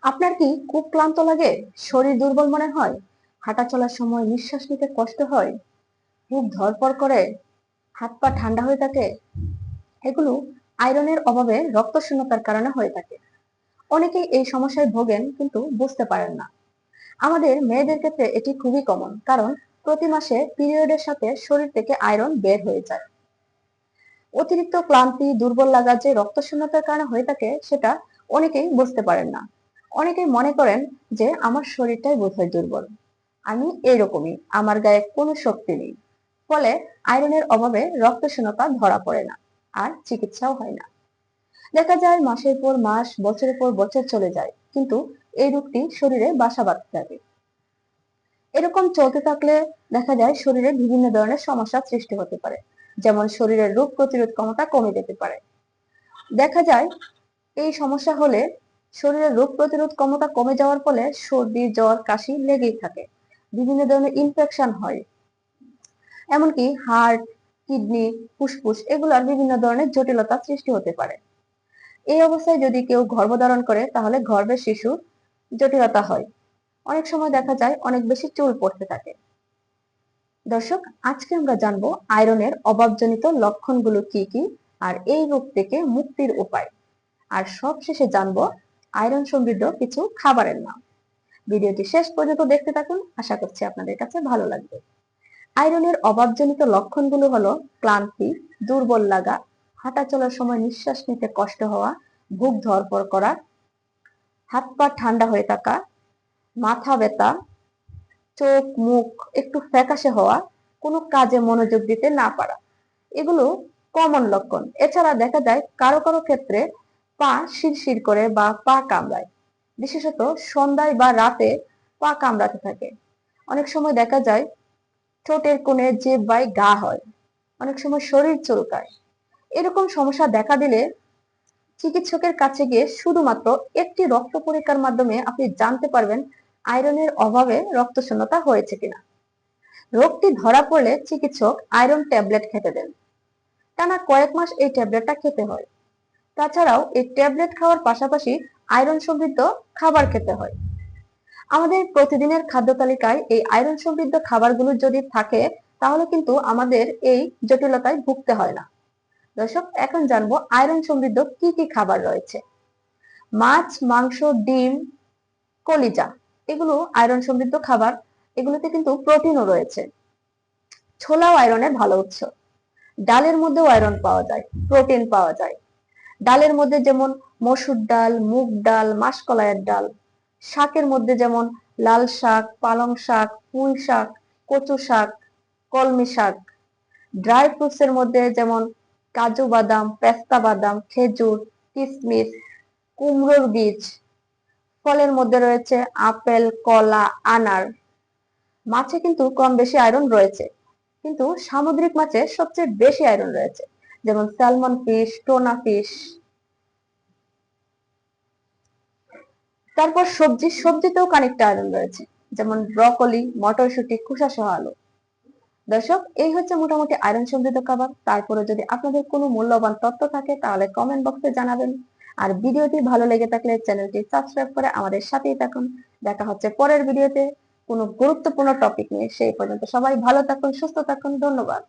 আপনার কি খুব ক্লান্ত লাগে? শরীর দুর্বল মনে হয়? হাঁটা চলার সময় নিঃশ্বাস নিতে কষ্ট হয়? বুক ধড়ফড় করে? হাত পা ঠান্ডা হয়ে থাকে? এগুলো আয়রনের অভাবে রক্তশূন্যতার কারণে হয়ে থাকে। অনেকেই এই সমস্যায় ভোগেন কিন্তু বুঝতে পারেন না। আমাদের মেয়েদের ক্ষেত্রে এটি খুবই কমন, কারণ প্রতি মাসে পিরিয়ডের সাথে শরীর থেকে আয়রন বের হয়ে যায়। অতিরিক্ত ক্লান্তি, দুর্বল লাগা যে রক্তশূন্যতার কারণে হয়ে থাকে সেটা অনেকেই বুঝতে পারেন না। অনেকেই মনে করেন যে আমার শরীরটাই বোধহয় দুর্বল, আমি এরকমই, আমার গায়ে কোনো শক্তি নেই। ফলে আয়রনের অভাবে রক্তশূন্যতা ধরা পড়ে না, আর চিকিৎসাও হয় না। দেখা যায় মাসের পর মাস, বছরের পর বছর চলে যায়, কিন্তু এই রোগটি শরীরে বাসা বাঁধতে থাকে। এরকম চলতে থাকলে দেখা যায় শরীরে বিভিন্ন ধরনের সমস্যার সৃষ্টি হতে পারে, যেমন শরীরের রোগ প্রতিরোধ ক্ষমতা কমে যেতে পারে। দেখা যায় এই সমস্যা হলে শরীরের রোগ প্রতিরোধ ক্ষমতা কমে যাওয়ার ফলে সর্দি, জ্বর, কাশি লেগেই থাকে। বিভিন্ন ধরনের ইনফেকশন হয়, এমনকি হার্ট, কিডনি, ফুসফুস এগুলোর বিভিন্ন ধরনের জটিলতা সৃষ্টি হতে পারে। এই অবস্থায় যদি কেউ গর্ভধারণ করে তাহলে গর্ভের শিশু জটিলতা হয়। অনেক সময় দেখা যায় অনেক বেশি চুল পড়তে থাকে। দর্শক, আজকে আমরা জানবো আয়রনের অভাবজনিত লক্ষণগুলো কি কি, আর এই রোগ থেকে মুক্তির উপায়। আর সবশেষে জানবো আয়রন সমৃদ্ধ কিছু খাবারের নাম। ভিডিওটি শেষ পর্যন্ত দেখতে থাকুন, আশা করছি আপনাদের কাছে ভালো লাগবে। আয়রনের অভাবজনিত লক্ষণগুলো হলো ক্লান্তি, দুর্বল লাগা, হাঁটা চলার সময় নিঃশ্বাস নিতে কষ্ট হওয়া, বুক ধড়ফড় করা, হাত পা ঠান্ডা হয়ে থাকা, মাথা ব্যথা, চোখ মুখ একটু ফ্যাকাশে হওয়া, কোনো কাজে মনোযোগ দিতে না পারা, এগুলো কমন লক্ষণ। এছাড়া দেখা যায় কারো কারো ক্ষেত্রে পা শিরশির করে বা পা কামড়ায়, বিশেষত সন্ধ্যায় বা রাতে পা কামড়াতে থাকে। অনেক সময় দেখা যায় ঠোঁটের কোণে জিহ্বায় ঘা হয়, অনেক সময় শরীর চুলকায়। এরকম সমস্যা দেখা দিলে চিকিৎসকের কাছে গিয়ে শুধুমাত্র একটি রক্ত পরীক্ষার মাধ্যমে আপনি জানতে পারবেন আয়রনের অভাবে রক্তশূন্যতা হয়েছে কিনা। রোগটি ধরা পড়লে চিকিৎসক আয়রন ট্যাবলেট খেতে দেন। টানা কয়েক মাস এই ট্যাবলেটটা খেতে হয়। তাছাড়াও এই ট্যাবলেট খাওয়ার পাশাপাশি আয়রন সমৃদ্ধ খাবার খেতে হয়। আমাদের প্রতিদিনের খাদ্য তালিকায় এই আয়রন সমৃদ্ধ খাবারগুলো যদি থাকে, তাহলে কিন্তু আমাদের এই জটিলতায় ভুগতে হয় না। দর্শক, এখন জানবো আয়রন সমৃদ্ধ কি কি খাবার রয়েছে। মাছ, মাংস, ডিম, কলিজা, এগুলো আয়রন সমৃদ্ধ খাবার। এগুলোতে কিন্তু প্রোটিনও রয়েছে। ছোলাও আয়রনের ভালো উৎস। ডালের মধ্যেও আয়রন পাওয়া যায়, প্রোটিন পাওয়া যায়। ডালের মধ্যে যেমন মসুর ডাল, মুগ ডাল, মাসকলাইয়ের ডাল। শাকের মধ্যে যেমন লাল শাক, পালং শাক, পুঁই শাক, কচু শাক, কলমি শাক। ড্রাই ফ্রুটস এর মধ্যে যেমন কাজু বাদাম, পেস্তা বাদাম, খেজুর, কিশমিশ, কুমড়োর বীজ। ফলের মধ্যে রয়েছে আপেল, কলা, আনার। মাছে কিন্তু কম বেশি আয়রন রয়েছে, কিন্তু সামুদ্রিক মাছে সবচেয়ে বেশি আয়রন রয়েছে, যেমন স্যালমন ফিশ, টোনা ফিশ। তারপর সবজিতেও খানিকটা আয়রন রয়েছে, যেমন ব্রকলি, মটরশুঁটি, খোসা সহ আলু। দর্শক, এই হচ্ছে মোটামুটি আয়রন সমৃদ্ধ খাবার। তারপরে যদি আপনাদের কোনো মূল্যবান তথ্য থাকে তাহলে কমেন্ট বক্সে জানাবেন। আর ভিডিওটি ভালো লেগে থাকলে চ্যানেলটি সাবস্ক্রাইব করে আমাদের সাথেই থাকুন। দেখা হচ্ছে পরের ভিডিওতে কোনো গুরুত্বপূর্ণ টপিক নিয়ে। সেই পর্যন্ত সবাই ভালো থাকুন, সুস্থ থাকুন। ধন্যবাদ।